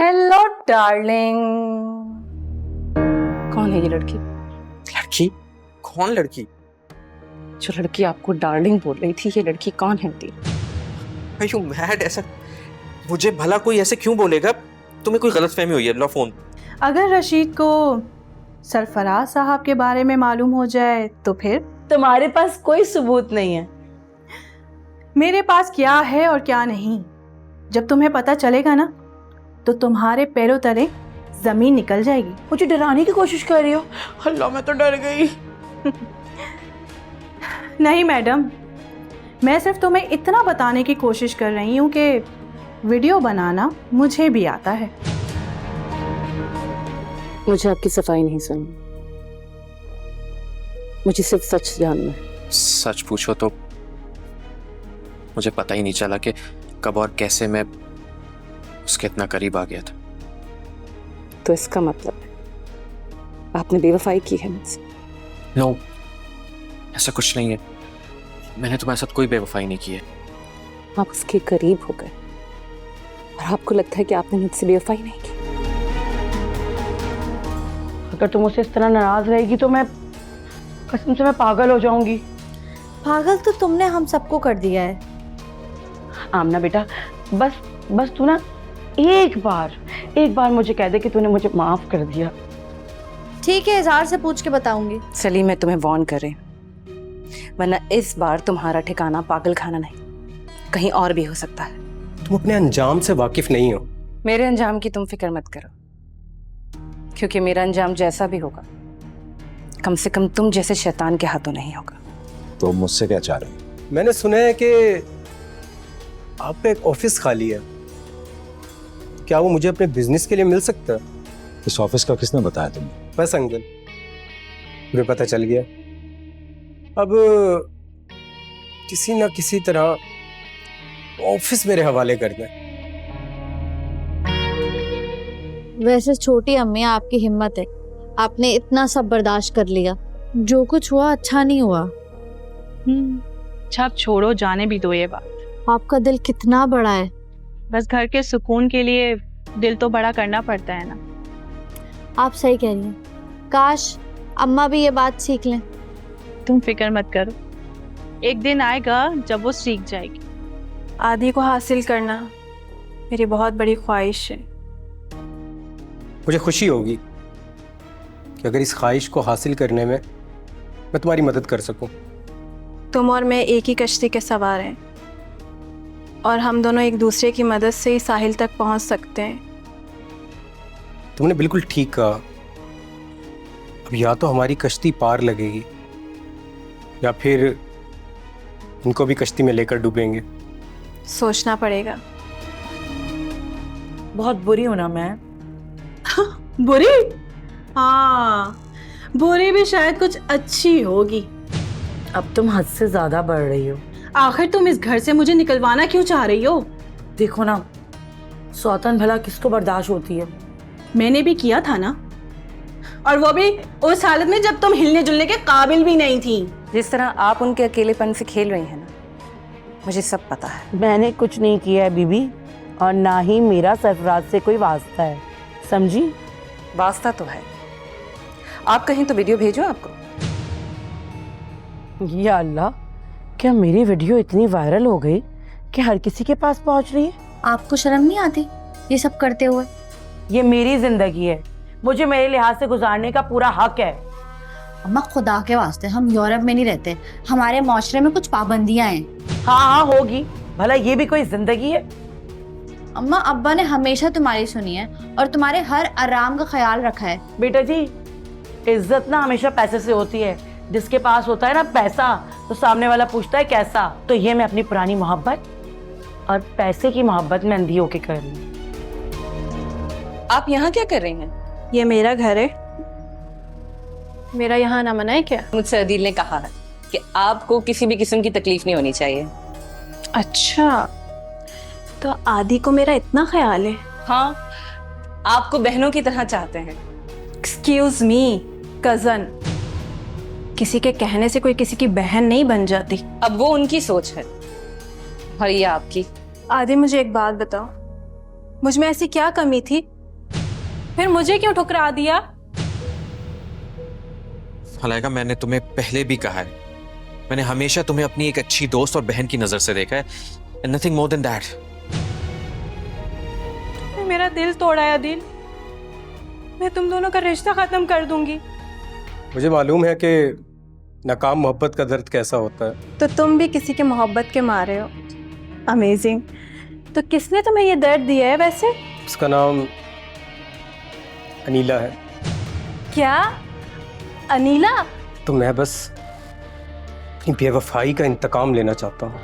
Hello darling. कौन है ये लड़की? लड़की? कौन लड़की? जो लड़की आपको डार्लिंग बोल रही थी, ये लड़की कौन है दी? Are you mad? ऐसा मुझे भला कोई ऐसे क्यों बोलेगा? तुम्हें कोई गलतफहमी हुई है। लो फोन। अगर रशीद को सरफराज साहब के बारे में मालूम हो जाए तो फिर? तुम्हारे पास कोई सबूत नहीं है। मेरे पास क्या है और क्या नहीं, जब तुम्हें पता चलेगा ना तो तुम्हारे पैरों तले जमीन निकल जाएगी। मुझे डराने की कोशिश कर रही हो? अल्लाह, मैं तो डर गई। नहीं मैडम, मैं सिर्फ तुम्हें इतना बताने की कोशिश कर रही हूँ कि वीडियो बनाना मुझे भी आता है। मुझे आपकी सफाई नहीं सुननी, मुझे सिर्फ सच जानना है। सच पूछो तो मुझे पता ही नहीं चला कि कब और कैसे मैं उसके इतना करीब आ गया था। तो इसका मतलब है आपने बेवफाई की है मुझसे? नो, ऐसा कुछ नहीं है। मैंने तुम्हारे साथ कोई बेवफाई नहीं की है। आप उसके करीब हो गए और आपको लगता है कि आपने मुझसे बेवफाई नहीं की। अगर तुम मुझसे इस तरह नाराज रहेगी तो मैं कसम से मैं पागल हो जाऊंगी। पागल तो तुमने हम सबको कर दिया है। आमना बेटा, बस तू ना एक बार मुझे कह दे कि तूने मुझे माफ कर दिया। ठीक है, इजहार से पूछ के बताऊंगी। चलिए, मैं तुम्हें वार्न कर रही हूं, वरना इस बार तुम्हारा ठिकाना पागल खाना नहीं, कहीं और भी हो सकता है। तुम अपने अंजाम से वाकिफ नहीं हो। मेरे अंजाम की तुम फिक्र मत करो, क्योंकि मेरा अंजाम जैसा भी होगा कम से कम तुम जैसे शैतान के हाथों नहीं होगा। तो मुझसे क्या चाह रहे हो? मैंने सुना है कि आपका एक ऑफिस खाली है, क्या वो मुझे अपने बिजनेस के लिए मिल सकता है? इस ऑफिस का किसने बताया तुम्हें? बस अंकल, मुझे पता चल गया। अब किसी ना किसी तरह ऑफिस मेरे हवाले कर दें। वैसे छोटी अम्मी, आपकी हिम्मत है, आपने इतना सब बर्दाश्त कर लिया। जो कुछ हुआ अच्छा नहीं हुआ। अच्छा अब छोड़ो, जाने भी दो ये बात। आपका दिल कितना बड़ा है। बस घर के सुकून के लिए दिल तो बड़ा करना पड़ता है ना। आप सही कह रही हैं। काश अम्मा भी ये बात सीख लें। तुम फिक्र मत करो, एक दिन आएगा जब वो सीख जाएगी। आदि को हासिल करना मेरी बहुत बड़ी ख्वाहिश है। मुझे खुशी होगी कि अगर इस ख्वाहिश को हासिल करने में मैं तुम्हारी मदद कर सकूं। तुम और मैं एक ही कश्ती के सवार हैं और हम दोनों एक दूसरे की मदद से ही साहिल तक पहुंच सकते हैं। तुमने बिल्कुल ठीक कहा। अब या तो हमारी कश्ती पार लगेगी या फिर इनको भी कश्ती में लेकर डूबेंगे। सोचना पड़ेगा। बहुत बुरी हूं ना मैं? बुरी? हाँ, बुरी भी शायद कुछ अच्छी होगी। अब तुम हद से ज्यादा बढ़ रही हो। आखिर तुम इस घर से मुझे निकलवाना क्यों चाह रही हो? देखो ना, सौतन भला किसको बर्दाश्त होती है? मैंने भी किया था ना, और वो भी उस हालत में जब तुम हिलने जुलने के काबिल भी नहीं थी। जिस तरह आप उनके अकेलेपन से खेल रही हैं ना, मुझे सब पता है। मैंने कुछ नहीं किया है बीबी, और ना ही मेरा सरफराज से कोई वास्ता है, समझी? वास्ता तो है। आप कहीं तो वीडियो भेजो आपको। या अल्लाह, क्या मेरी वीडियो इतनी वायरल हो गई कि हर किसी के पास पहुंच रही है? आपको शर्म नहीं आती ये सब करते हुए? ये मेरी जिंदगी है, मुझे मेरे लिहाज से गुजारने का पूरा हक है। अम्मा खुदा के वास्ते, हम यूरोप में नहीं रहते, हमारे माशरे में कुछ पाबंदियां हैं। हाँ होगी, भला ये भी कोई जिंदगी है? अम्मा, अब्बा ने हमेशा तुम्हारी सुनी है और तुम्हारे हर आराम का ख्याल रखा है। बेटा जी, इज्जत ना हमेशा पैसे से होती है। जिसके पास होता है ना पैसा, तो सामने वाला पूछता है कैसा। तो ये मैं अपनी पुरानी मोहब्बत और पैसे की मोहब्बत में अंधी होके कर रही हूँ। आप यहाँ क्या कर रही हैं? ये मेरा घर है, मेरा यहाँ ना मना है क्या? मुझसे अदील ने कहा है कि आपको किसी भी किस्म की तकलीफ नहीं होनी चाहिए। अच्छा, तो आदि को मेरा इतना ख्याल है? हाँ, आपको बहनों की तरह चाहते हैं। एक्सक्यूज मी कजन, किसी के कहने से कोई किसी की बहन नहीं बन जाती। अब वो उनकी सोच है और ये आपकी। आदि, मुझे एक बात बताओ, मुझ में ऐसी क्या कमी थी? फिर मुझे क्यों ठुकरा दिया? मलाइका, मैंने तुम्हें पहले भी कहा है, मैंने हमेशा तुम्हें अपनी एक अच्छी दोस्त और बहन की नजर से देखा है, and nothing more than that. मेरा दिल तोड़ा है दिल। मैं तुम दोनों का रिश्ता खत्म कर दूंगी। मुझे मालूम है कि नाकाम मोहब्बत का दर्द कैसा होता है। तो तुम भी किसी के मोहब्बत के मारे हो। अमेजिंग। तो किसने तुम्हें ये दर्द दिया है वैसे? उसका नाम अनीला है। क्या? अनीला? तो मैं बस अपनी बेवफाई का इंतकाम लेना चाहता हूँ।